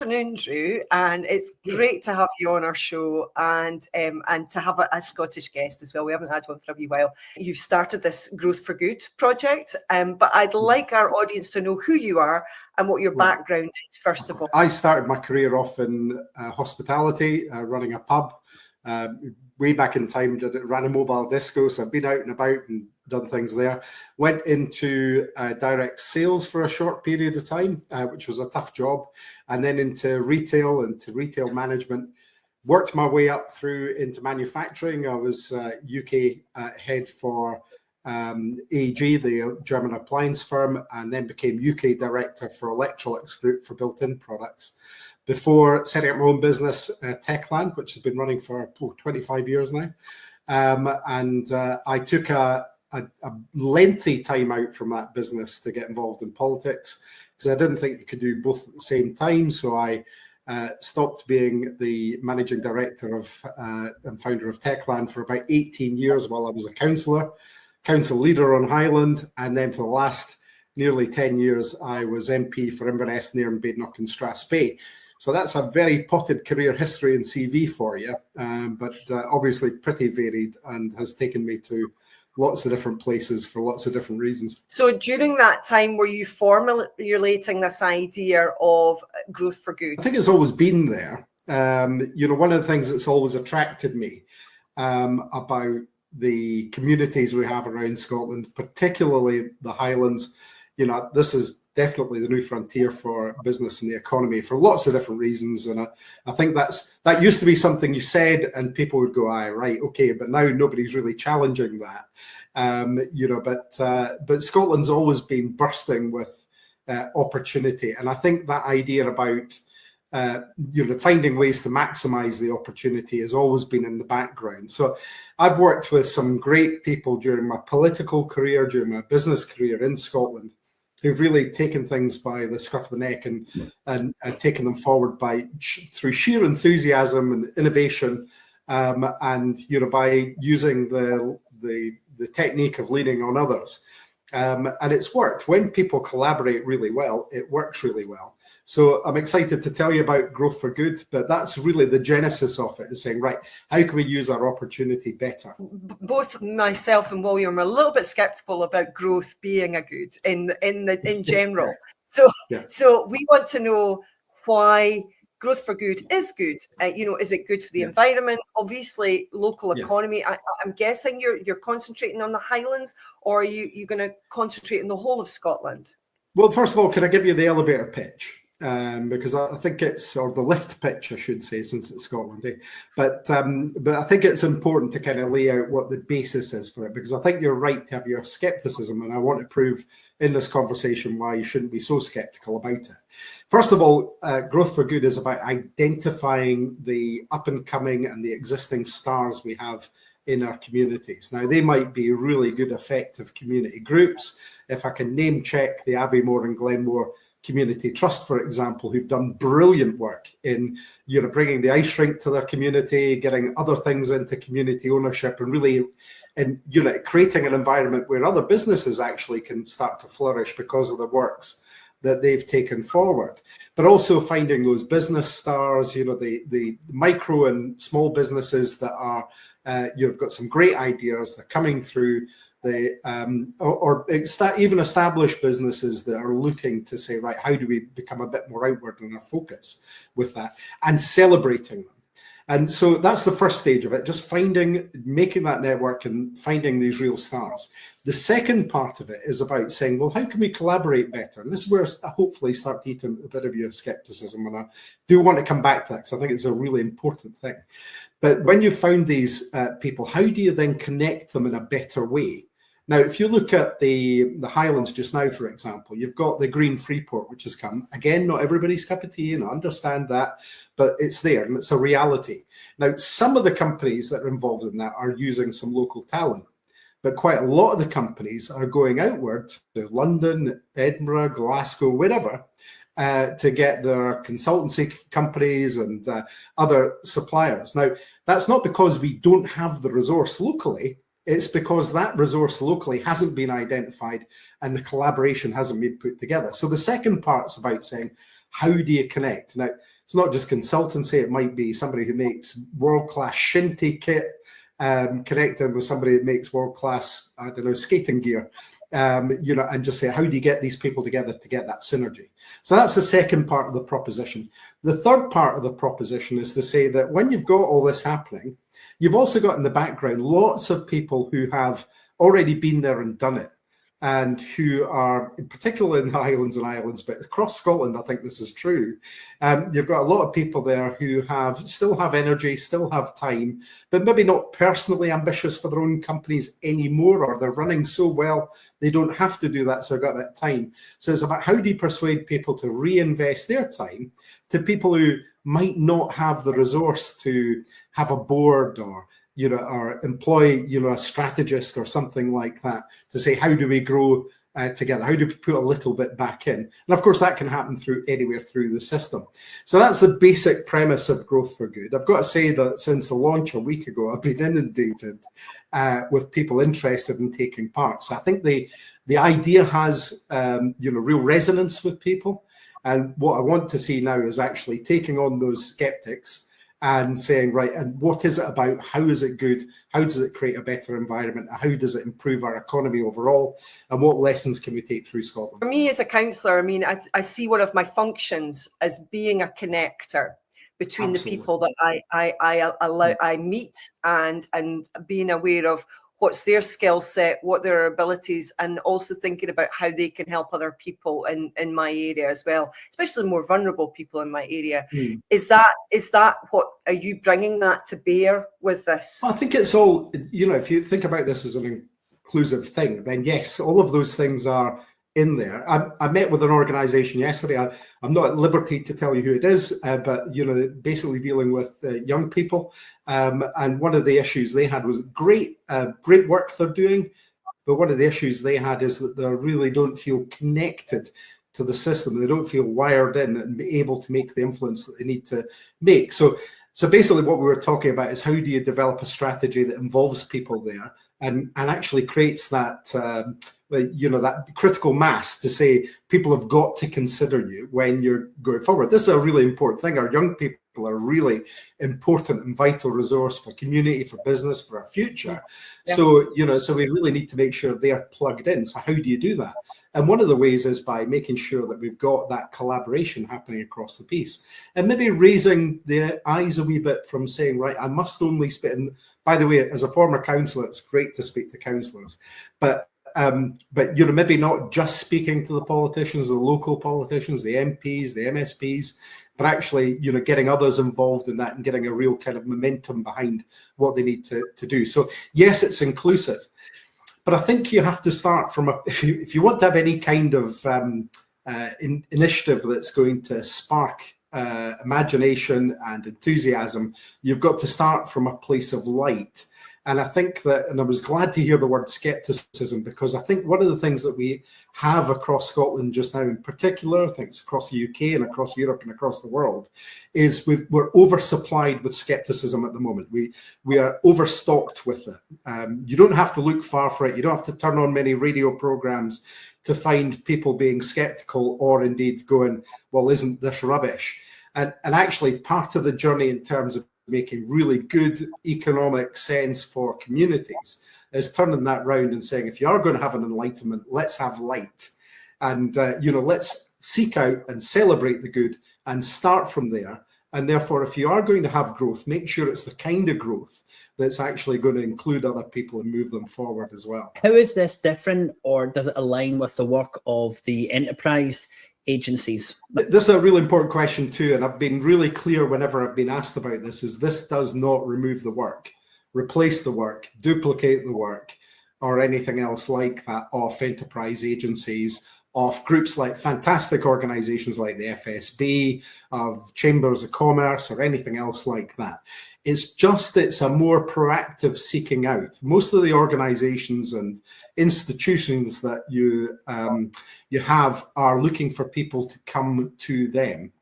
Afternoon, Drew, and it's great to have you on our show and to have a Scottish guest as well. We haven't had one for a wee while. You've started this Growth for Good project, but I'd like our audience to know who you are and what your background is, first of all. I started my career off in hospitality, running a pub. Way back in time, ran a mobile disco, so I've been out and about and done things there. Went into direct sales for a short period of time, which was a tough job, and then into retail management. Worked my way up through into manufacturing. I was UK head for AEG, the German appliance firm, and then became UK director for Electrolux Group for built-in products, before setting up my own business, Techland, which has been running for 25 years now. I took a lengthy time out from that business to get involved in politics, because I didn't think you could do both at the same time. So I stopped being the managing director of and founder of Techland for about 18 years while I was a council leader on Highland. And then for the last nearly 10 years, I was MP for Inverness, Nairn, Badenoch and Strathspey. So that's a very potted career history and CV for you, but obviously pretty varied, and has taken me to lots of different places for lots of different reasons. So during that time, were you formulating this idea of Growth for Good? I think it's always been there. One of the things that's always attracted me about the communities we have around Scotland, particularly the Highlands, this is definitely the new frontier for business and the economy for lots of different reasons. And I think that used to be something you said and people would go, aye, right, okay, but now nobody's really challenging that. But Scotland's always been bursting with opportunity. And I think that idea about finding ways to maximize the opportunity has always been in the background. So I've worked with some great people during my political career, during my business career in Scotland, who've really taken things by the scruff of the neck and taken them forward through sheer enthusiasm and innovation, and by using the technique of leaning on others. And it's worked. When people collaborate really well, it works really well. So I'm excited to tell you about Growth for Good, but that's really the genesis of it, is saying, right, how can we use our opportunity better? Both myself and William are a little bit skeptical about growth being a good in general. So we want to know why Growth for Good is good. Is it good for the environment? Obviously, local economy. I'm guessing you're concentrating on the Highlands, or are you going to concentrate on the whole of Scotland? Well, first of all, can I give you the elevator pitch? Because I think or the lift pitch, I should say, since it's Scotland. But I think it's important to kind of lay out what the basis is for it, because I think you're right to have your skepticism, and I want to prove in this conversation why you shouldn't be so skeptical about it. First of all, Growth for Good is about identifying the up and coming and the existing stars we have in our communities. Now, they might be really good, effective community groups. If I can name check the Aviemore and Glenmore Community Trust, for example, who've done brilliant work in bringing the ice rink to their community, getting other things into community ownership, and really creating an environment where other businesses actually can start to flourish because of the works that they've taken forward. But also finding those business stars, the micro and small businesses that are you've got some great ideas, they're coming through. Even established businesses that are looking to say, right, how do we become a bit more outward in our focus with that, and celebrating them. And so that's the first stage of it, just making that network and finding these real stars. The second part of it is about saying, well, how can we collaborate better? And this is where I hopefully start eating a bit of your skepticism, and I do want to come back to that, because I think it's a really important thing. But when you've found these people, how do you then connect them in a better way? Now, if you look at the Highlands just now, for example, you've got the Green Freeport, which has come. Again, not everybody's cup of tea, and I understand that, but it's there and it's a reality. Now, some of the companies that are involved in that are using some local talent, but quite a lot of the companies are going outward to London, Edinburgh, Glasgow, wherever, to get their consultancy companies and other suppliers. Now, that's not because we don't have the resource locally. It's because that resource locally hasn't been identified and the collaboration hasn't been put together. So the second part's about saying, how do you connect? Now, it's not just consultancy. It might be somebody who makes world-class shinty kit, connecting with somebody that makes world-class, I don't know, skating gear, and just say, how do you get these people together to get that synergy? So that's the second part of the proposition. The third part of the proposition is to say that when you've got all this happening, you've also got in the background lots of people who have already been there and done it, and who are, particularly in the Highlands and Islands, but across Scotland, I think this is true. You've got a lot of people there who still have energy, still have time, but maybe not personally ambitious for their own companies anymore, or they're running so well they don't have to do that, so they've got that time. So it's about, how do you persuade people to reinvest their time to people who might not have the resource to have a board, or or employ, a strategist or something like that, to say, how do we grow together? How do we put a little bit back in? And of course, that can happen anywhere through the system. So that's the basic premise of Growth for Good. I've got to say that since the launch a week ago, I've been inundated with people interested in taking part. So I think the idea has, real resonance with people. And what I want to see now is actually taking on those skeptics and saying, right, and what is it about? How is it good? How does it create a better environment? How does it improve our economy overall? And what lessons can we take through Scotland? For me as a councillor, I see one of my functions as being a connector between Absolutely. The people that I meet, and being aware of what's their skill set, what their abilities, and also thinking about how they can help other people in my area as well, especially more vulnerable people in my area. Is that what, are you bringing that to bear with this? I think it's all, if you think about this as an inclusive thing, then yes, all of those things are in there. I met with an organisation yesterday. I'm not at liberty to tell you who it is, but basically dealing with young people. And one of the issues they had was great work they're doing, but one of the issues they had is that they really don't feel connected to the system. They don't feel wired in and be able to make the influence that they need to make. So basically what we were talking about is, how do you develop a strategy that involves people there and actually creates that that critical mass to say, people have got to consider you when you're going forward. This is a really important thing. Our young people are a really important and vital resource for community, for business, for our future. Yeah. So we really need to make sure they're plugged in. So how do you do that? And one of the ways is by making sure that we've got that collaboration happening across the piece, and maybe raising the eyes a wee bit from saying, right, I must only speak. And by the way, as a former councillor, it's great to speak to councillors, but maybe not just speaking to the politicians, the local politicians, the MPs, the MSPs, but actually, getting others involved in that and getting a real kind of momentum behind what they need to do. So yes, it's inclusive, but I think you have to start from if you want to have any kind of initiative that's going to spark imagination and enthusiasm, you've got to start from a place of light. And I think that, and I was glad to hear the word skepticism, because I think one of the things that we have across Scotland just now, in particular, I think it's across the UK and across Europe and across the world, is we're oversupplied with skepticism at the moment. We are overstocked with it. You don't have to look far for it. You don't have to turn on many radio programs to find people being skeptical, or indeed going, well, isn't this rubbish? And actually part of the journey in terms of making really good economic sense for communities is turning that round and saying, if you are going to have an enlightenment, let's have light, and let's seek out and celebrate the good and start from there. And therefore, if you are going to have growth, make sure it's the kind of growth that's actually going to include other people and move them forward as well. How is this different, or does it align with the work of the enterprise agencies? This is a really important question too, and I've been really clear whenever I've been asked about this, is this does not remove the work, replace the work, duplicate the work, or anything else like that off enterprise agencies, off groups like fantastic organizations like the FSB, of chambers of commerce, or anything else like that. It's a more proactive seeking out. Most of the organizations and institutions that you have are looking for people to come to them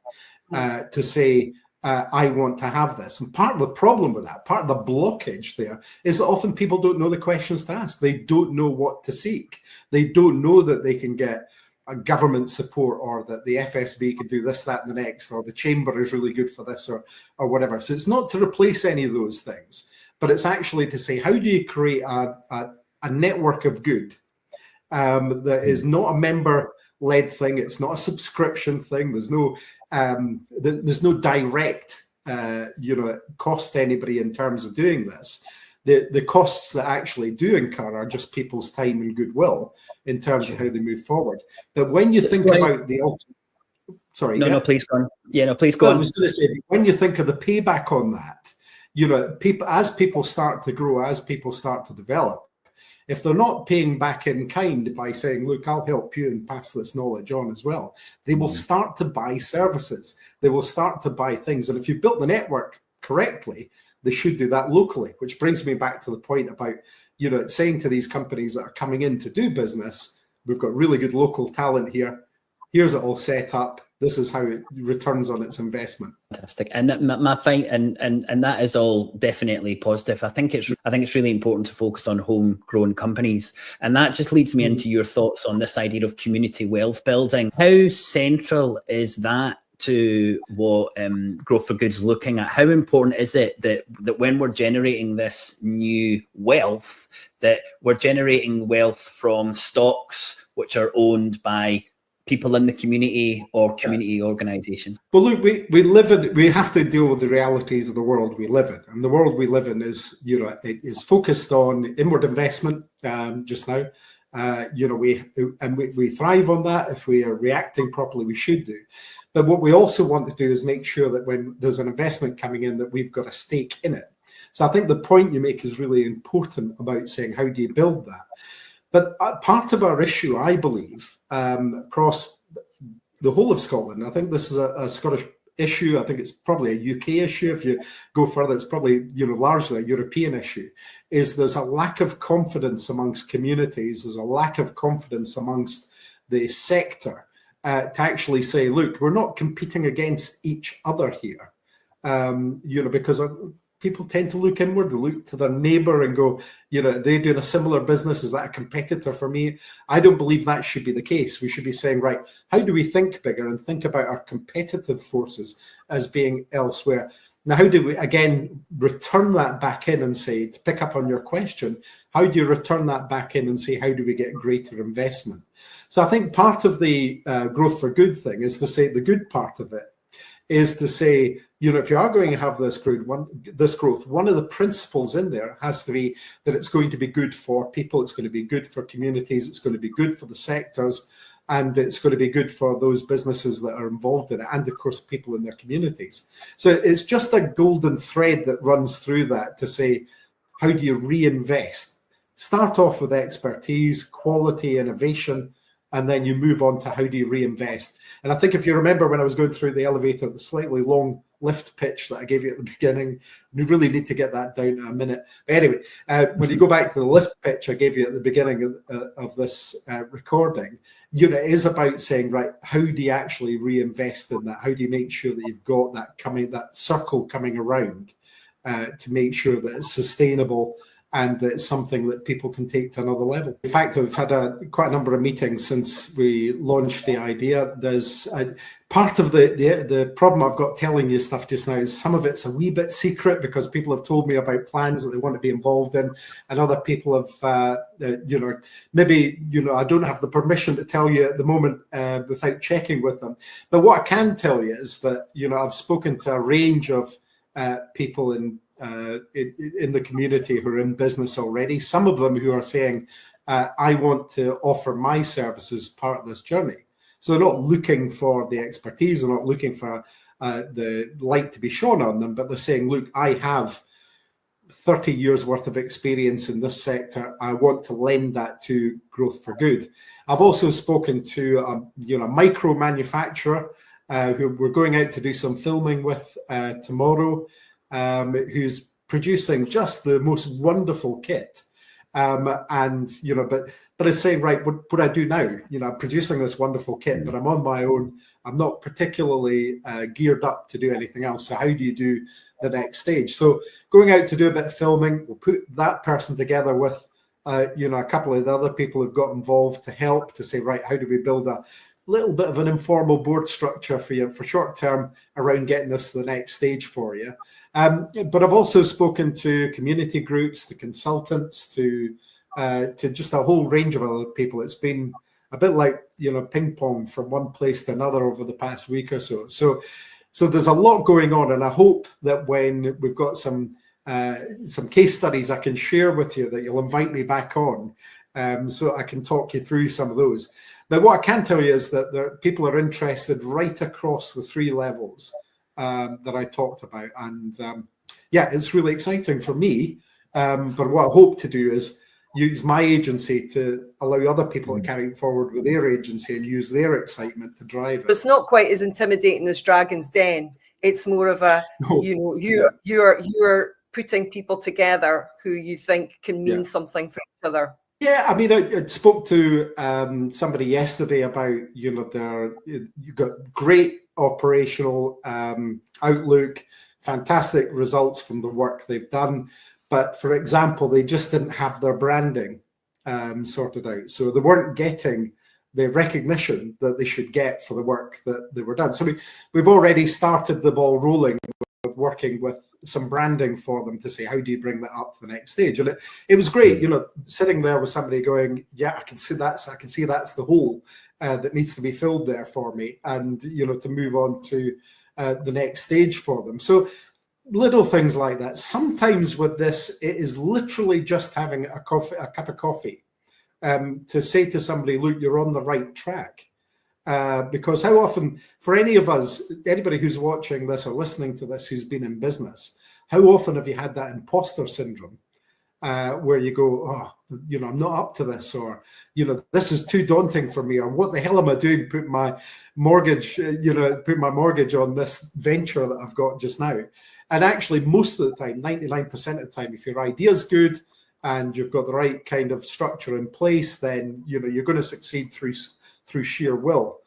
to say, I want to have this. And part of the problem with that, part of the blockage there, is that often people don't know the questions to ask. They don't know what to seek. They don't know that they can get a government support, or that the FSB could do this, that, and the next, or the chamber is really good for this, or whatever. So it's not to replace any of those things, but it's actually to say, how do you create a network of good that is not a member-led thing, it's not a subscription thing, there's no direct cost to anybody in terms of doing this. The costs that actually do incur are just people's time and goodwill in terms of how they move forward. But when you think about the ultimate, sorry, no, please go on. Yeah, no, please go on. I was going to say, when you think of the payback on that, people, as people start to grow, as people start to develop, if they're not paying back in kind by saying, look, I'll help you and pass this knowledge on as well, they will start to buy services. They will start to buy things. And if you've built the network correctly, they should do that locally, which brings me back to the point about, saying to these companies that are coming in to do business, we've got really good local talent here. Here's it all set up. This is how it returns on its investment. Fantastic, and my fight, and that is all definitely positive. I think it's really important to focus on homegrown companies, and that just leads me into your thoughts on this idea of community wealth building. How central is that to what Growth for Good's looking at? How important is it that when we're generating this new wealth, that we're generating wealth from stocks which are owned by people in the community or community organisations? Well, look, we have to deal with the realities of the world we live in, and the world we live in is, it is focused on inward investment just now. We thrive on that. If we are reacting properly, we should do. But what we also want to do is make sure that when there's an investment coming in, that we've got a stake in it. So I think the point you make is really important about saying, how do you build that? But part of our issue, I believe, across the whole of Scotland, I think this is a Scottish issue. I think it's probably a UK issue. If you go further, it's probably largely a European issue, is there's a lack of confidence amongst communities. There's a lack of confidence amongst the sector to actually say, look, we're not competing against each other here, because people tend to look inward, they look to their neighbour and go, they're doing a similar business. Is that a competitor for me? I don't believe that should be the case. We should be saying, right, how do we think bigger and think about our competitive forces as being elsewhere? Now, how do we, again, return that back in and say, to pick up on your question, how do you return that back in and say, how do we get greater investment? So I think part of the Growth for Good thing is to say, the good part of it is to say, if you are going to have this growth, one of the principles in there has to be that it's going to be good for people, it's going to be good for communities, it's going to be good for the sectors, and it's going to be good for those businesses that are involved in it, and of course people in their communities. So it's just a golden thread that runs through that to say, how do you reinvest? Start off with expertise, quality, innovation, and then you move on to how do you reinvest. And I think if you remember when I was going through the elevator, the slightly long lift pitch that I gave you at the beginning, we really need to get that down in a minute. But anyway, when you go back to the lift pitch I gave you at the beginning of this recording, it is about saying, right, how do you actually reinvest in that? How do you make sure that you've got that circle coming around to make sure that it's sustainable and that it's something that people can take to another level. In fact, we've had quite a number of meetings since we launched the idea. There's part of the problem I've got telling you stuff just now is some of it's a wee bit secret because people have told me about plans that they want to be involved in, and other people have, maybe, I don't have the permission to tell you at the moment without checking with them. But what I can tell you is that, I've spoken to a range of people in the community who are in business already, some of them who are saying, I want to offer my services part of this journey. So they're not looking for the expertise, they're not looking for the light to be shone on them, but they're saying, look, I have 30 years worth of experience in this sector. I want to lend that to Growth for Good. I've also spoken to a micro manufacturer who we're going out to do some filming with tomorrow, who's producing just the most wonderful kit. But it's saying, right, what I do now, I'm producing this wonderful kit, but I'm on my own. I'm not particularly geared up to do anything else. So how do you do the next stage? So going out to do a bit of filming, we'll put that person together with a couple of the other people have got involved to help to say, right, how do we build a little bit of an informal board structure for you for short term around getting this to the next stage for you. But I've also spoken to community groups, to consultants, to just a whole range of other people. It's been a bit like, ping pong from one place to another over the past week or so. So there's a lot going on, and I hope that when we've got some case studies I can share with you, that you'll invite me back on, so I can talk you through some of those. But what I can tell you is that people are interested right across the 3 levels that I talked about, and it's really exciting for me. But what I hope to do is use my agency to allow other people to carry it forward with their agency and use their excitement to drive it. It's not quite as intimidating as Dragon's Den. It's more of a, you're putting people together who you think can mean something for each other. Yeah, I mean, I spoke to somebody yesterday about, you've got great operational outlook, fantastic results from the work they've done. But for example, they just didn't have their branding sorted out. So they weren't getting the recognition that they should get for the work that they were done. So we've already started the ball rolling with working with some branding for them to say, how do you bring that up to the next stage? And it was great, sitting there with somebody going, yeah, I can see that's the hole that needs to be filled there for me, and, to move on to the next stage for them. So little things like that. Sometimes with this, it is literally just having a cup of coffee, to say to somebody, look, you're on the right track. Because how often, for any of us, anybody who's watching this or listening to this who's been in business, how often have you had that imposter syndrome, where you go, oh, I'm not up to this, or, this is too daunting for me, or what the hell am I doing putting my mortgage on this venture that I've got just now? And actually, most of the time, 99% of the time, if your idea's good and you've got the right kind of structure in place, then, you're going to succeed through sheer will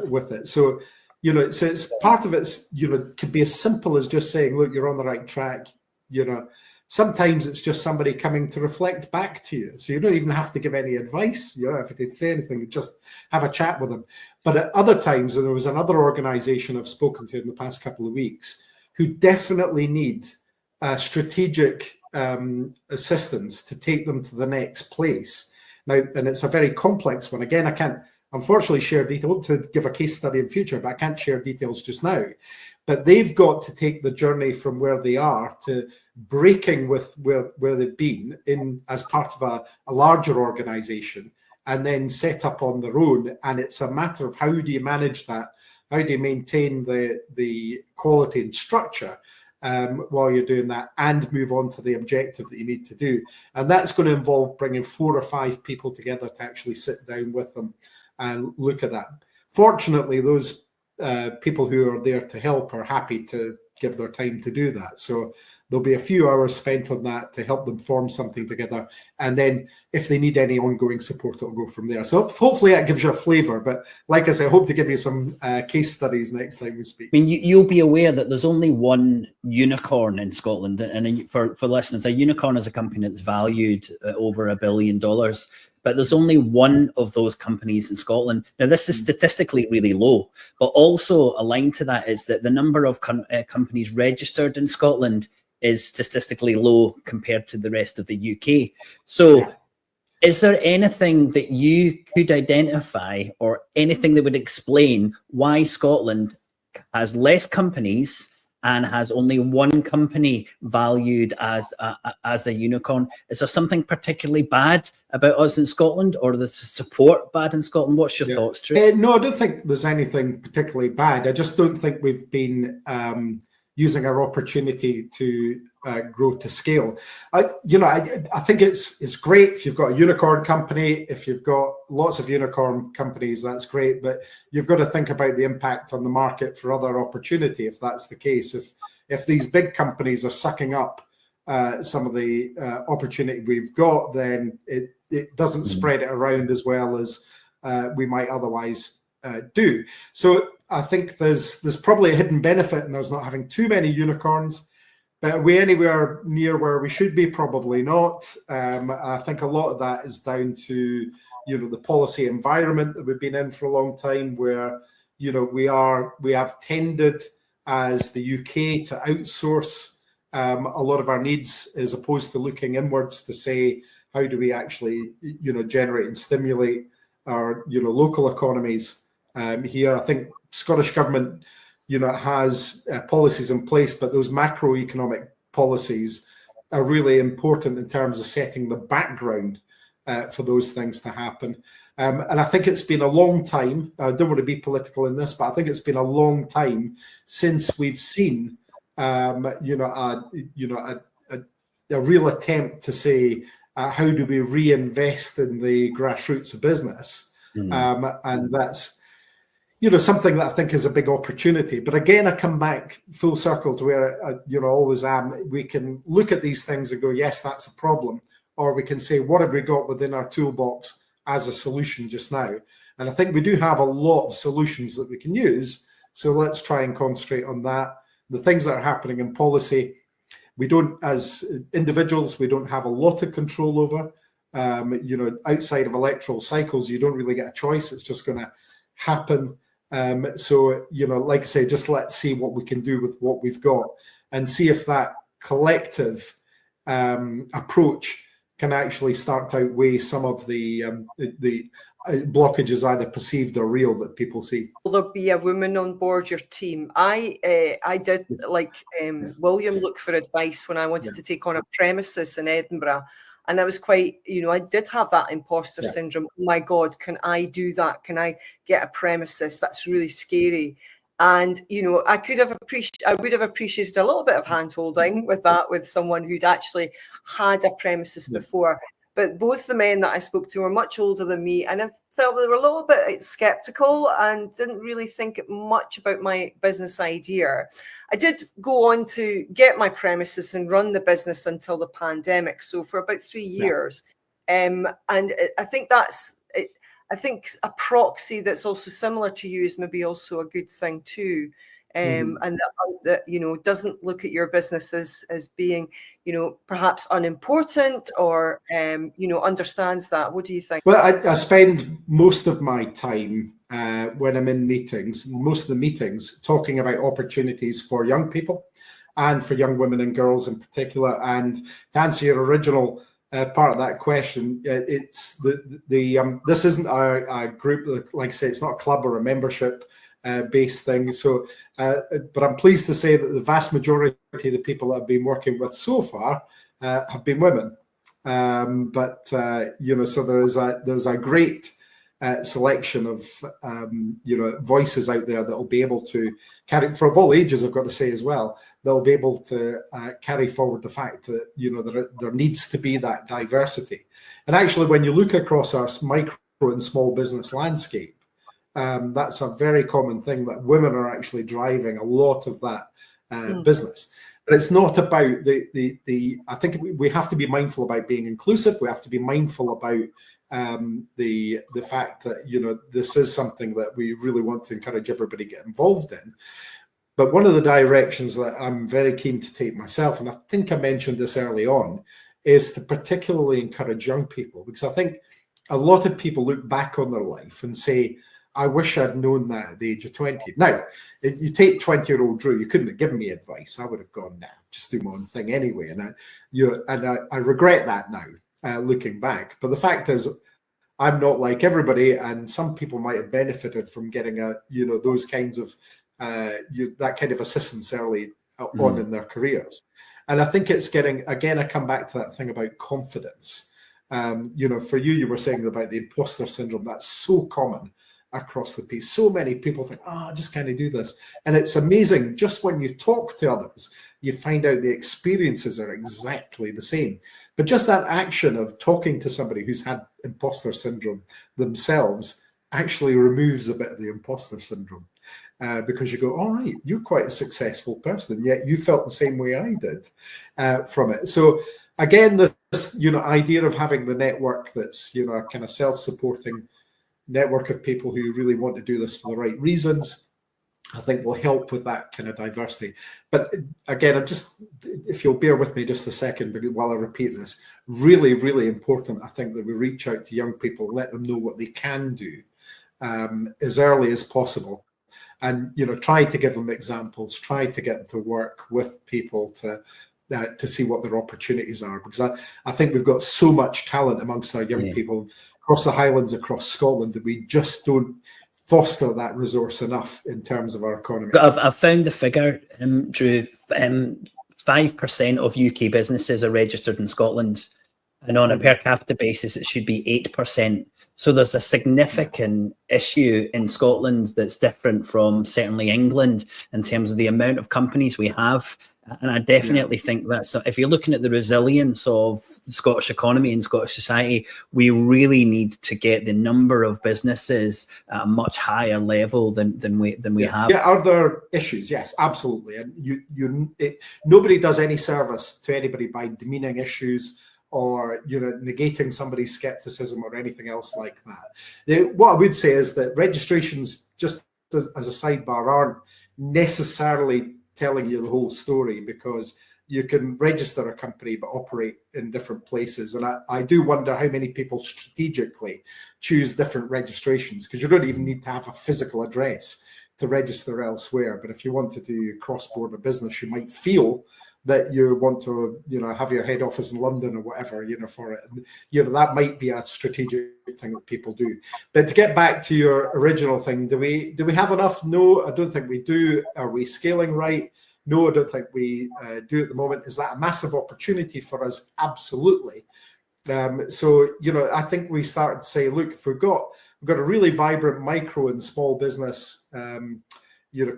with it. So, it's part of it's, could be as simple as just saying, look, you're on the right track. Sometimes it's just somebody coming to reflect back to you. So you don't even have to give any advice. You don't have to say anything, just have a chat with them. But at other times, and there was another organization I've spoken to in the past couple of weeks who definitely need strategic assistance to take them to the next place. Now, and it's a very complex one. Again, I can't, unfortunately, share detail. I hope to give a case study in future, but I can't share details just now. But they've got to take the journey from where they are to breaking with where they've been in as part of a larger organization, and then set up on their own. And it's a matter of how do you manage that? How do you maintain the quality and structure while you're doing that, and move on to the objective that you need to do? And that's going to involve bringing 4 or 5 people together to actually sit down with them and look at that. Fortunately, those people who are there to help are happy to give their time to do that. So there'll be a few hours spent on that to help them form something together. And then if they need any ongoing support, it'll go from there. So hopefully that gives you a flavour. But like I said, I hope to give you some case studies next time we speak. I mean, you'll be aware that there's only one unicorn in Scotland. And for listeners, a unicorn is a company that's valued over $1 billion. But there's only one of those companies in Scotland. Now, this is statistically really low, but also aligned to that is that the number of companies registered in Scotland is statistically low compared to the rest of the UK. So is there anything that you could identify, or anything that would explain why Scotland has less companies and has only one company valued as a unicorn? Is there something particularly bad about us in Scotland, or is the support bad in Scotland? What's your thoughts, Drew? No, I don't think there's anything particularly bad. I just don't think we've been using our opportunity to grow to scale. I think it's great if you've got a unicorn company. If you've got lots of unicorn companies, that's great. But you've got to think about the impact on the market for other opportunity. If that's the case, if these big companies are sucking up some of the opportunity we've got, then it doesn't spread it around as well as we might otherwise do. So I think there's probably a hidden benefit in us not having too many unicorns. But are we anywhere near where we should be? Probably not. I think a lot of that is down to, the policy environment that we've been in for a long time, where, we have tended as the UK to outsource a lot of our needs, as opposed to looking inwards to say, how do we actually, generate and stimulate our, local economies here? I think Scottish Government, has policies in place, but those macroeconomic policies are really important in terms of setting the background for those things to happen. And I think it's been a long time. I don't want to be political in this, but I think it's been a long time since we've seen, a real attempt to say, how do we reinvest in the grassroots of business? And that's, something that I think is a big opportunity. But again, I come back full circle to where I, always am. We can look at these things and go, yes, that's a problem. Or we can say, what have we got within our toolbox as a solution just now? And I think we do have a lot of solutions that we can use. So let's try and concentrate on that. The things that are happening in policy, we don't, as individuals, we don't have a lot of control over. Outside of electoral cycles, you don't really get a choice. It's just going to happen. So, like I say, just let's see what we can do with what we've got and see if that collective approach can actually start to outweigh some of the blockages, either perceived or real, that people see. Will there be a woman on board your team? I did, like William, look for advice when I wanted to take on a premises in Edinburgh. And I was quite, I did have that imposter syndrome. Oh my God, can I do that? Can I get a premises? That's really scary. And, I would have appreciated a little bit of hand-holding with that, with someone who'd actually had a premises before. But both the men that I spoke to were much older than me, and I felt they were a little bit skeptical and didn't really think much about my business idea. I did go on to get my premises and run the business until the pandemic, so for about 3 years. And I think I think a proxy that's also similar to you is maybe also a good thing too. And that doesn't look at your business as being, perhaps unimportant, or, understands that. What do you think? Well, I spend most of my time when I'm in meetings, most of the meetings, talking about opportunities for young people and for young women and girls in particular. And to answer your original part of that question, it's this isn't a group, like I say, it's not a club or a membership based thing. So, but I'm pleased to say that the vast majority of the people that I've been working with so far have been women. So there's a great selection of voices out there that will be able to carry, for of all ages, I've got to say as well, they'll be able to carry forward the fact that there needs to be that diversity. And actually, when you look across our micro and small business landscape, that's a very common thing, that women are actually driving a lot of that business. But it's not about I think we have to be mindful about being inclusive. We have to be mindful about the fact that this is something that we really want to encourage everybody to get involved in. But one of the directions that I'm very keen to take myself, and I think I mentioned this early on, is to particularly encourage young people, because I think a lot of people look back on their life and say, I wish I'd known that at the age of 20. Now, if you take 20-year-old Drew, you couldn't have given me advice. I would have gone, nah, just do my own thing anyway. And I regret that now, looking back. But the fact is, I'm not like everybody, and some people might have benefited from getting those kinds of that kind of assistance early on in their careers. And I think it's getting, again, I come back to that thing about confidence. For you were saying about the imposter syndrome. That's so common across the piece. So many people think, I just can't do this. And it's amazing, just when you talk to others, you find out the experiences are exactly the same. But just that action of talking to somebody who's had imposter syndrome themselves actually removes a bit of the imposter syndrome. Because you go, all right, you're quite a successful person, yet you felt the same way I did from it. So again, this idea of having the network that's a kind of self-supporting network of people who really want to do this for the right reasons, I think will help with that kind of diversity. But again, if you'll bear with me just a second while I repeat this, really, really important, I think, that we reach out to young people, let them know what they can do as early as possible. And, try to give them examples, try to get them to work with people to see what their opportunities are. Because I think we've got so much talent amongst our young people across the Highlands, across Scotland, that we just don't foster that resource enough in terms of our economy. I've found the figure, Drew. 5% of UK businesses are registered in Scotland, and on a per capita basis, it should be 8%. So there's a significant issue in Scotland that's different from certainly England in terms of the amount of companies we have. And I definitely think that if you're looking at the resilience of the Scottish economy and Scottish society, we really need to get the number of businesses at a much higher level than we have. Yeah, are there issues? Yes, absolutely. And nobody does any service to anybody by demeaning issues or negating somebody's skepticism or anything else like that. What I would say is that registrations, just as a sidebar, aren't necessarily telling you the whole story, because you can register a company but operate in different places. And I do wonder how many people strategically choose different registrations, because you don't even need to have a physical address to register elsewhere. But if you want to do cross-border business, you might feel that you want to, have your head office in London or whatever, for it. And, that might be a strategic thing that people do. But to get back to your original thing, do we have enough? No, I don't think we do. Are we scaling right? No, I don't think we do at the moment. Is that a massive opportunity for us? Absolutely. So, I think we started to say, look, if we've got a really vibrant micro and small business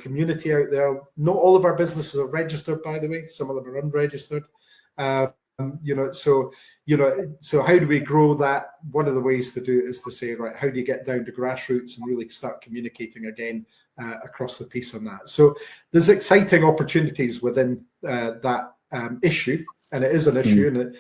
community out there. Not all of our businesses are registered, by the way. Some of them are unregistered. So how do we grow that? One of the ways to do it is to say, right, how do you get down to grassroots and really start communicating again across the piece on that? So there's exciting opportunities within that issue, and it is an issue.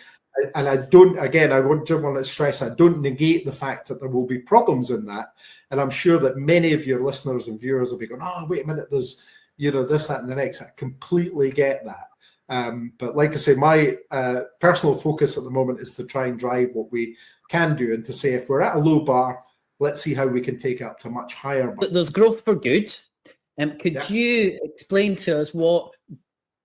And I don't want to stress, I don't negate the fact that there will be problems in that. And I'm sure that many of your listeners and viewers will be going, oh, wait a minute, there's, this, that, and the next. I completely get that. But like I say, my personal focus at the moment is to try and drive what we can do, and to say, if we're at a low bar, let's see how we can take it up to a much higher bar. There's growth for good. Could you explain to us what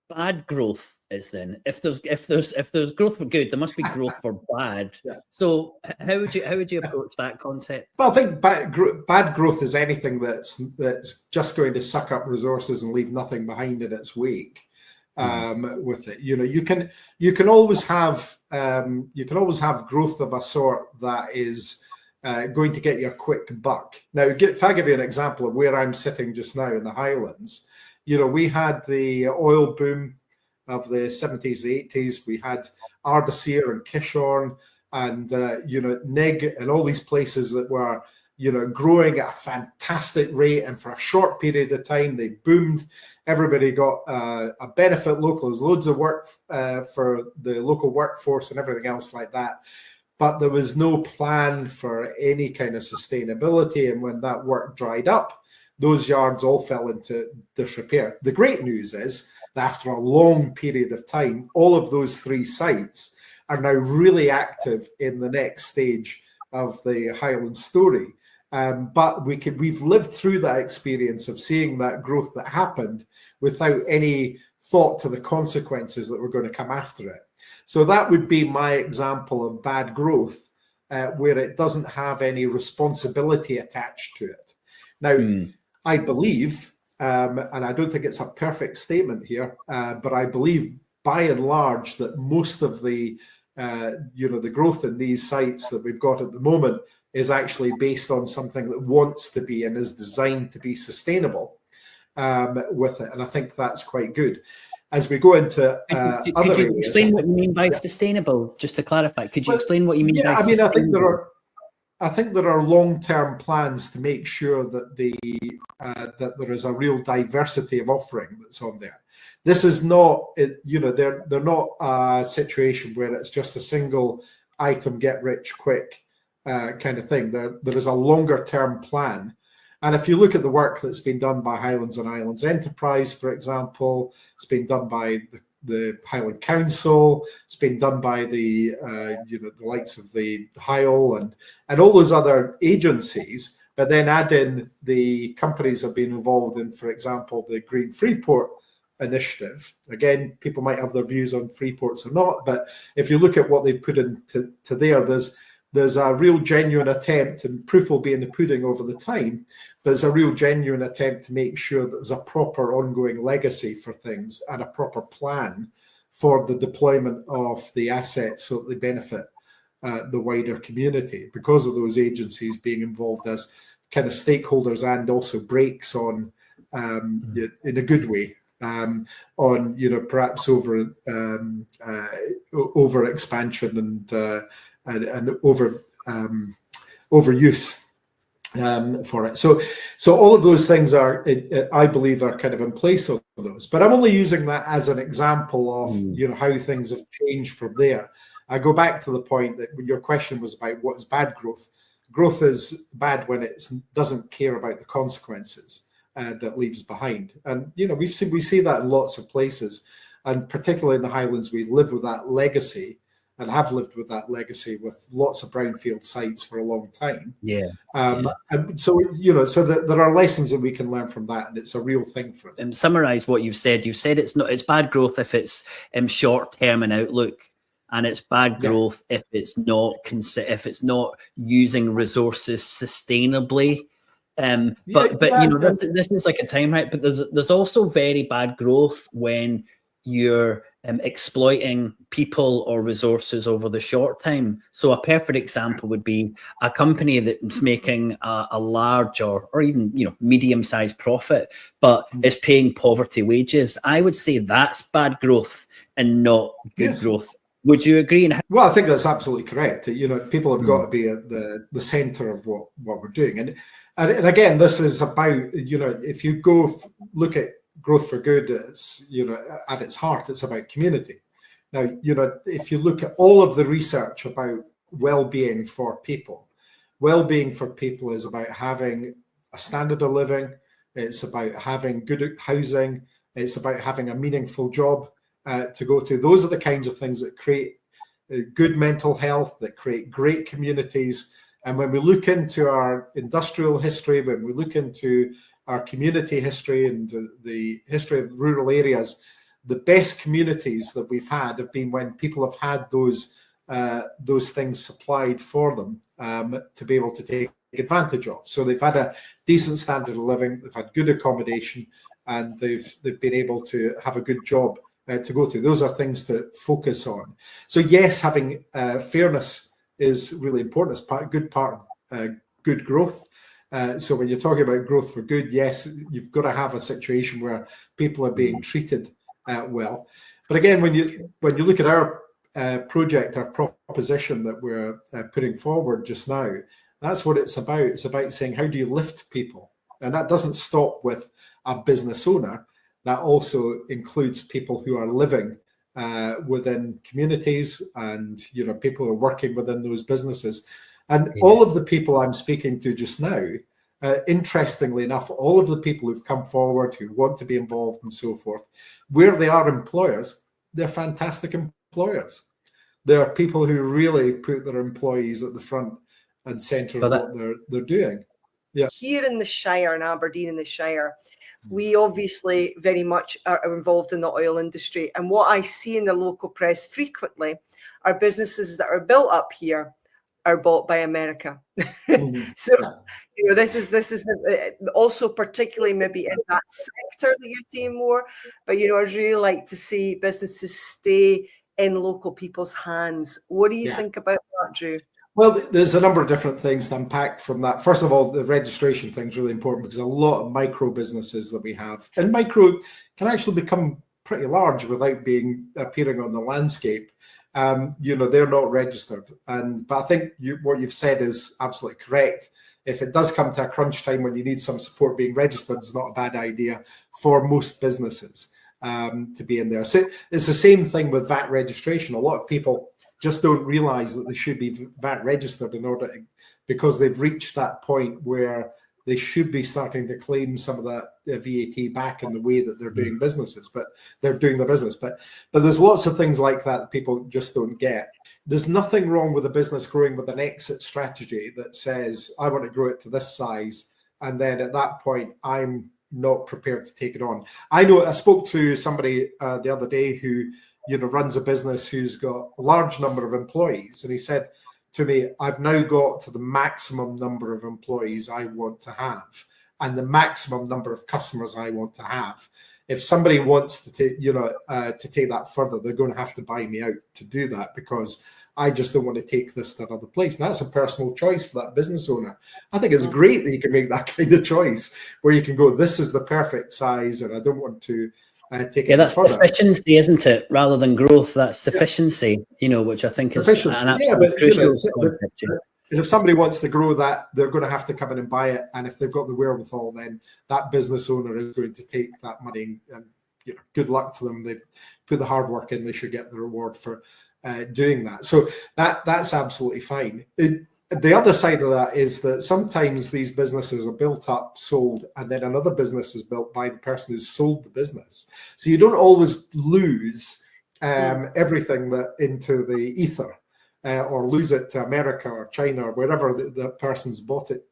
bad growth is then? If there's growth for good, there must be growth for bad. So how would you approach that concept? Well, I think bad growth is anything that's just going to suck up resources and leave nothing behind in its wake. With it, you can always have growth of a sort that is going to get you a quick buck. Now, if I give you an example of where I'm sitting just now in the Highlands, we had the oil boom of the 70s, the 80s. We had Ardashir and Kishorn and, Nig and all these places that were, growing at a fantastic rate. And for a short period of time, they boomed. Everybody got a benefit local. There's loads of work for the local workforce and everything else like that. But there was no plan for any kind of sustainability. And when that work dried up, those yards all fell into disrepair. The great news is that after a long period of time, all of those three sites are now really active in the next stage of the Highland story. But we've lived through that experience of seeing that growth that happened without any thought to the consequences that were going to come after it. So that would be my example of bad growth, where it doesn't have any responsibility attached to it. Now, I believe, and I don't think it's a perfect statement here, but I believe by and large that most of the growth in these sites that we've got at the moment is actually based on something that wants to be and is designed to be sustainable with it. And I think that's quite good. As we go into could you explain what you mean by sustainable? Just to clarify, could you explain what you mean by sustainable? I think there are long-term plans to make sure that that there is a real diversity of offering that's on there. This is not, they're not a situation where it's just a single item get rich quick kind of thing. There is a longer-term plan, And if you look at the work that's been done by Highlands and Islands Enterprise, for example, it's been done by the Highland Council, it's been done by the the likes of the HIOL and all those other agencies, but then add in the companies that have been involved in, for example, the Green Freeport initiative. Again, people might have their views on freeports or not, but if you look at what they've put into there, there's a real genuine attempt, and proof will be in the pudding over the time, but there's a real genuine attempt to make sure that there's a proper ongoing legacy for things and a proper plan for the deployment of the assets so that they benefit the wider community, because of those agencies being involved as kind of stakeholders and also brakes on, in a good way, on perhaps over expansion and overuse for it. So all of those things are, I believe, are kind of in place of those. But I'm only using that as an example of how things have changed from there. I go back to the point that your question was about what is bad growth. Growth is bad when it doesn't care about the consequences that leaves behind. And we see that in lots of places, and particularly in the Highlands, we live with that legacy. And have lived with that legacy with lots of brownfield sites for a long time. And so there are lessons that we can learn from that, and it's a real thing for us. Summarize what you've said. You've said it's bad growth if it's short term in outlook, and it's bad growth if it's not using resources sustainably. This is like a time, right? But there's also very bad growth when you're exploiting people or resources over the short time. So a perfect example would be a company that's making a large or even medium-sized profit, but is paying poverty wages. I would say that's bad growth and not good growth. Would you agree? Well, I think that's absolutely correct. People have got to be at the center of what we're doing. And again, this is about, if you go look at growth for good, at its heart, it's about community. Now, if you look at all of the research about well-being for people is about having a standard of living. It's about having good housing. It's about having a meaningful job to go to. Those are the kinds of things that create good mental health, that create great communities. And when we look into our industrial history, when we look into our community history and the history of rural areas, the best communities that we've had have been when people have had those things supplied for them to be able to take advantage of. So they've had a decent standard of living, they've had good accommodation, and they've been able to have a good job to go to. Those are things to focus on. So yes, having fairness is really important. It's a good part of good growth. So when you're talking about growth for good, yes, you've got to have a situation where people are being treated well. But again, when you look at our project, our proposition that we're putting forward just now, that's what it's about. It's about saying, how do you lift people? And that doesn't stop with a business owner. That also includes people who are living within communities and people who are working within those businesses. And all of the people I'm speaking to just now, interestingly enough, all of the people who've come forward, who want to be involved and so forth, where they are employers, they're fantastic employers. There are people who really put their employees at the front and centre of what they're doing. Yeah. Here in the Shire, in Aberdeen in the Shire, we obviously very much are involved in the oil industry. And what I see in the local press frequently are businesses that are built up here are bought by America. So this is also particularly maybe in that sector that you're seeing more. But I'd really like to see businesses stay in local people's hands. What do you think about that, Drew? Well, there's a number of different things to unpack from that. First of all, the registration thing is really important because a lot of micro businesses that we have, and micro can actually become pretty large without appearing on the landscape. They're not registered. But I think what you've said is absolutely correct. If it does come to a crunch time when you need some support, being registered is not a bad idea for most businesses to be in there. So it's the same thing with VAT registration. A lot of people just don't realize that they should be VAT registered because they've reached that point where they should be starting to claim some of that VAT back in the way that they're doing businesses, but they're doing their business. But there's lots of things like that people just don't get. There's nothing wrong with a business growing with an exit strategy that says, I want to grow it to this size, and then at that point, I'm not prepared to take it on. I know I spoke to somebody the other day who, runs a business who's got a large number of employees, and he said to me, I've now got to the maximum number of employees I want to have and the maximum number of customers I want to have. If somebody wants to take, to take that further, they're going to have to buy me out to do that, because I just don't want to take this to another place. And that's a personal choice for that business owner. I think it's great that you can make that kind of choice where you can go, this is the perfect size, and I don't want to take it. Yeah, that's efficiency, isn't it? Rather than growth, that's sufficiency, which I think is an absolute crucial concept. And if somebody wants to grow that, they're going to have to come in and buy it. And if they've got the wherewithal, then that business owner is going to take that money. And good luck to them. They've put the hard work in. They should get the reward for doing that. So that's absolutely fine. The other side of that is that sometimes these businesses are built up, sold, and then another business is built by the person who's sold the business. So you don't always lose everything into the ether. Or lose it to America or China or wherever the person's bought it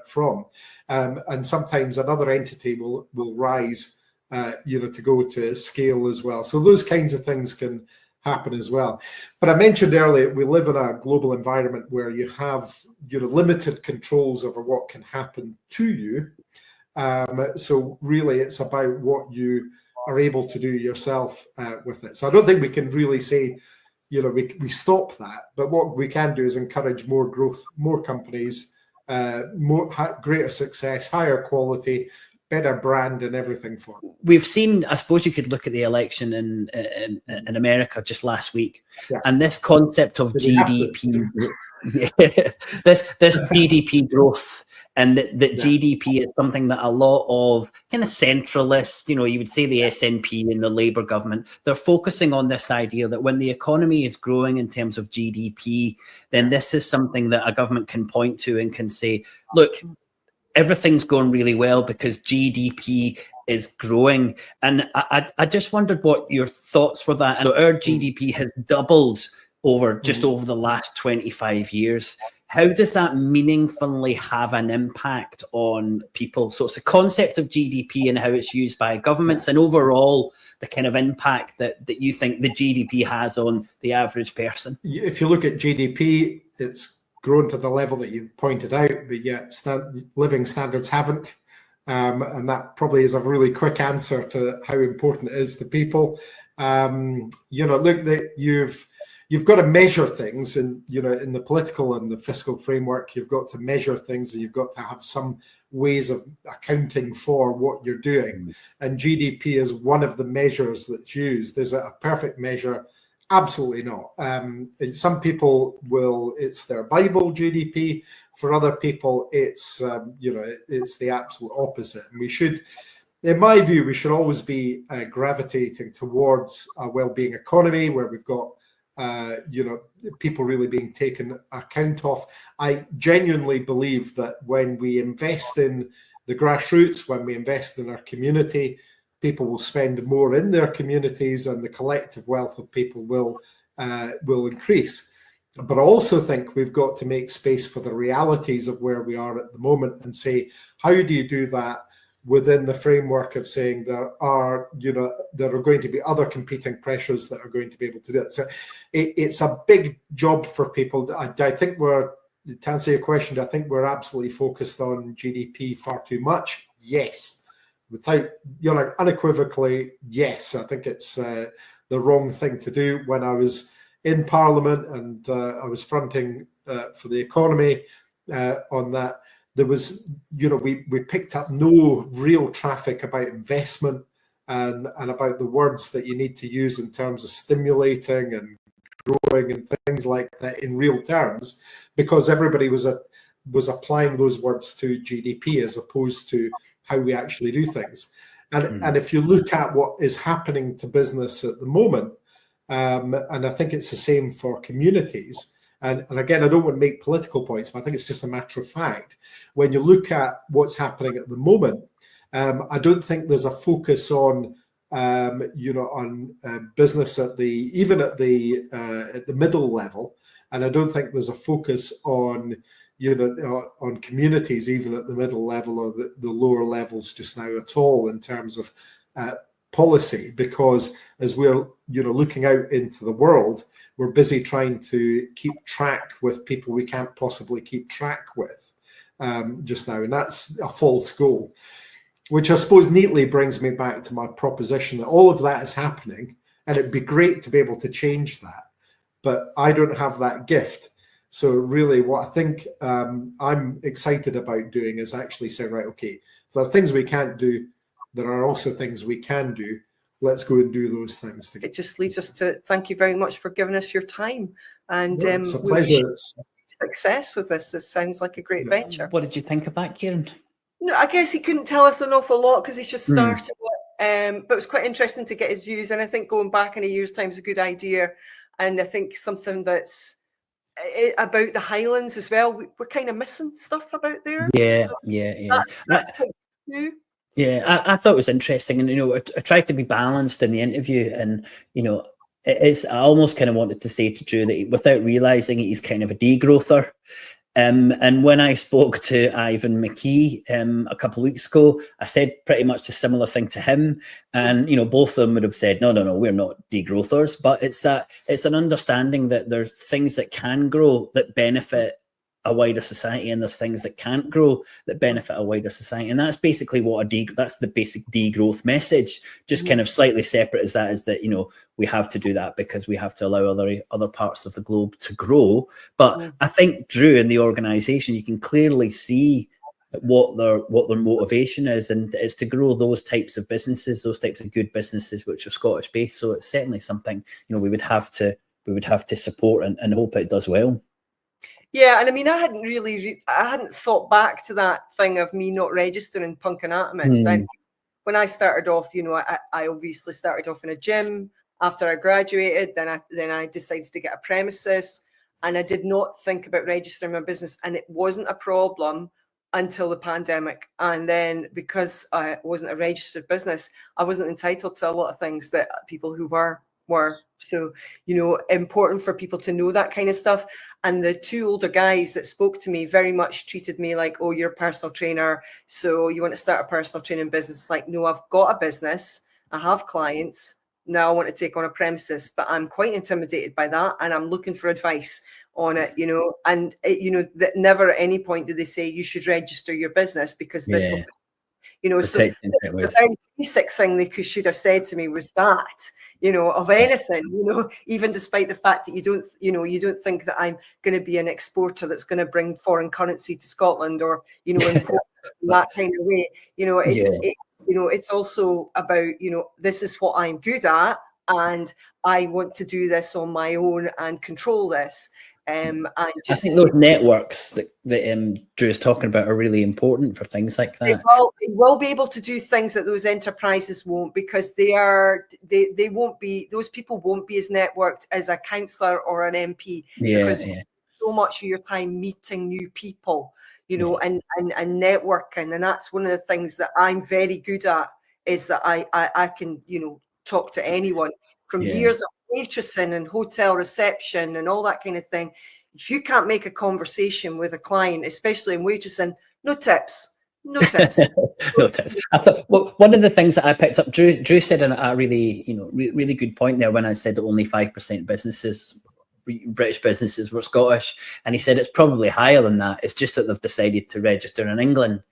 from. And sometimes another entity will rise, to go to scale as well. So those kinds of things can happen as well. But I mentioned earlier, we live in a global environment where you have limited controls over what can happen to you. So really it's about what you are able to do yourself with it. So I don't think we can really say, we stop that, but what we can do is encourage more growth, more companies, greater success, higher quality, better brand, and everything for it. We've seen, I suppose you could look at the election in America just last week, and this concept of GDP, this GDP growth, and that GDP is something that a lot of kind of centralists, you would say the SNP and the Labour government, they're focusing on this idea that when the economy is growing in terms of GDP, then this is something that a government can point to and can say, look, everything's going really well because GDP is growing. And I just wondered what your thoughts were that. And our GDP has doubled over the last 25 years. How does that meaningfully have an impact on people? So it's a concept of GDP and how it's used by governments, and overall the kind of impact that you think the GDP has on the average person. If you look at GDP, it's grown to the level that you've pointed out, but yet living standards haven't. And that probably is a really quick answer to how important it is to people. Look, you've got to measure things, and in the political and the fiscal framework, you've got to measure things, and you've got to have some ways of accounting for what you're doing. And GDP is one of the measures that's used. Is it a perfect measure? Absolutely not. Some people it's their Bible GDP. For other people, it's it's the absolute opposite. And we should, in my view, we should always be gravitating towards a well-being economy where we've got people really being taken account of. I genuinely believe that when we invest in the grassroots, when we invest in our community, people will spend more in their communities, and the collective wealth of people will increase. But I also think we've got to make space for the realities of where we are at the moment and say, how do you do that within the framework of saying there are going to be other competing pressures that are going to be able to do it. So it's a big job for people. I think to answer your question, I think we're absolutely focused on GDP far too much. Yes. Without, unequivocally, yes. I think it's the wrong thing to do. When I was in Parliament and I was fronting for the economy on that, there was, we picked up no real traffic about investment and about the words that you need to use in terms of stimulating and growing and things like that in real terms, because everybody was applying those words to GDP as opposed to how we actually do things. And if you look at what is happening to business at the moment, and I think it's the same for communities, And again, I don't want to make political points, but I think it's just a matter of fact. When you look at what's happening at the moment, I don't think there's a focus on business at the middle level, and I don't think there's a focus on on communities even at the middle level or the lower levels just now at all in terms of policy, because as we're looking out into the world, we're busy trying to keep track with people we can't possibly keep track with just now, and that's a false goal. Which I suppose neatly brings me back to my proposition that all of that is happening, and it'd be great to be able to change that, but I don't have that gift. So really what I think I'm excited about doing is actually saying, right, okay, there are things we can't do, there are also things we can do. Let's go and do those things together. It just leaves us to thank you very much for giving us your time. And it's a pleasure. Success with this. This sounds like a great venture. What did you think of that, Kieran? No, I guess he couldn't tell us an awful lot because he's just started it. But it was quite interesting to get his views. And I think going back in a year's time is a good idea. And I think something that's about the Highlands as well. We're kind of missing stuff about there. Yeah, so yeah. That's quite new. Yeah, I thought it was interesting. And, I tried to be balanced in the interview. And, I almost kind of wanted to say to Drew that without realising he's kind of a degrowther. And when I spoke to Ivan McKee a couple of weeks ago, I said pretty much a similar thing to him. And, both of them would have said, no, we're not degrowthers. But it's an understanding that there's things that can grow that benefit a wider society, and there's things that can't grow that benefit a wider society. And that's basically that's the basic degrowth message. Just kind of slightly separate as that is that, we have to do that because we have to allow other parts of the globe to grow. But I think, Drew, in the organisation, you can clearly see what their motivation is, and it's to grow those types of businesses, those types of good businesses which are Scottish based. So it's certainly something we would have to support and hope it does well. Yeah, and I mean, I hadn't thought back to that thing of me not registering Punk Anatomist. When I started off, I obviously started off in a gym. After I graduated, then I decided to get a premises, and I did not think about registering my business, and it wasn't a problem until the pandemic. And then because I wasn't a registered business, I wasn't entitled to a lot of things that people who were. So, important for people to know that kind of stuff. And the two older guys that spoke to me very much treated me like, oh, you're a personal trainer, so you want to start a personal training business. Like, no, I've got a business, I have clients, now I want to take on a premises, but I'm quite intimidated by that, and I'm looking for advice on it, and that never at any point did they say you should register your business because this will, so the very basic thing they should have said to me was that, of anything, even despite the fact that you don't think that I'm going to be an exporter that's going to bring foreign currency to Scotland, or, import in that kind of way. It's also about, this is what I'm good at, and I want to do this on my own and control this. I think those networks that Drew is talking about are really important for things like that. They will be able to do things that those enterprises won't, because they won't be, those people won't be as networked as a councillor or an MP, because so much of your time meeting new people, and networking. And that's one of the things that I'm very good at, is that I can, talk to anyone from years of waitressing and hotel reception and all that kind of thing. If you can't make a conversation with a client, especially in waitressing, no tips. No tips. Well, one of the things that I picked up, Drew said a really, really good point there when I said that only 5% British businesses were Scottish, and he said it's probably higher than that. It's just that they've decided to register in England.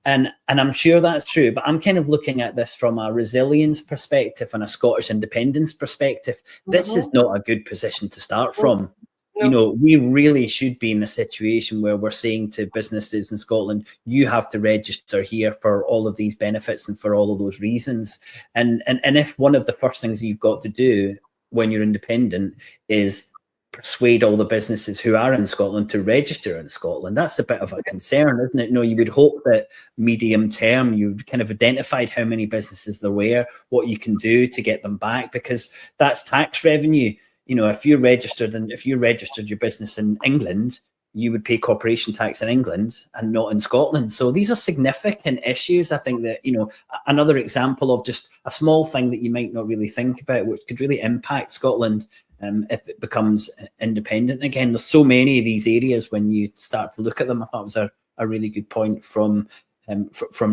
And I'm sure that's true, but I'm kind of looking at this from a resilience perspective and a Scottish independence perspective. This is not a good position to start from. We really should be in a situation where we're saying to businesses in Scotland, you have to register here for all of these benefits and for all of those reasons. And if one of the first things you've got to do when you're independent is persuade all the businesses who are in Scotland to register in Scotland, that's a bit of a concern, isn't it? You would hope that medium term you've kind of identified how many businesses there were, what you can do to get them back, because that's tax revenue. you know, if you registered your business in England, you would pay corporation tax in England and not in Scotland. So these are significant issues. I think that, you know, another example of just a small thing that you might not really think about, which could really impact Scotland if it becomes independent again. There's so many of these areas when you start to look at them. I thought it was a really good point from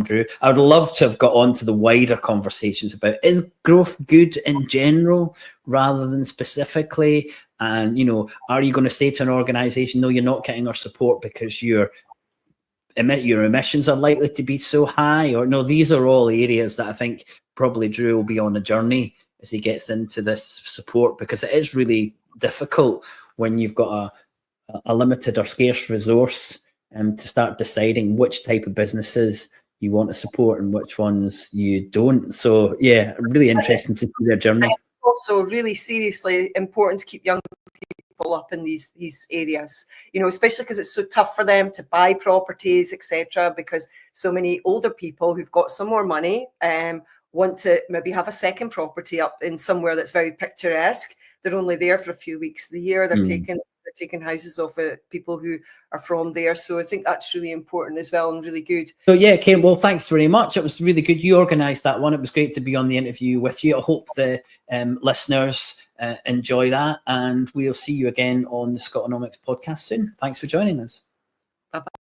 Drew. I would love to have got on to the wider conversations about, is growth good in general rather than specifically? And, you know, are you going to say to an organization, no, you're not getting our support because your emissions are likely to be so high? Or no, these are all areas that I think probably Drew will be on a journey as he gets into this support, because it is really difficult when you've got a limited or scarce resource to start deciding which type of businesses you want to support and which ones you don't. So yeah, really interesting to see their journey. Also really seriously important to keep young people up in these areas, you know, especially because it's so tough for them to buy properties, etc., because so many older people who've got some more money want to maybe have a second property up in somewhere that's very picturesque. They're only there for a few weeks of the year. They're taking houses off of people who are from there. So I think that's really important as well and really good. So yeah, Kate, well, thanks very much. It was really good. You organised that one. It was great to be on the interview with you. I hope the listeners enjoy that, and we'll see you again on the SCOTONOMICS podcast soon. Thanks for joining us. Bye-bye.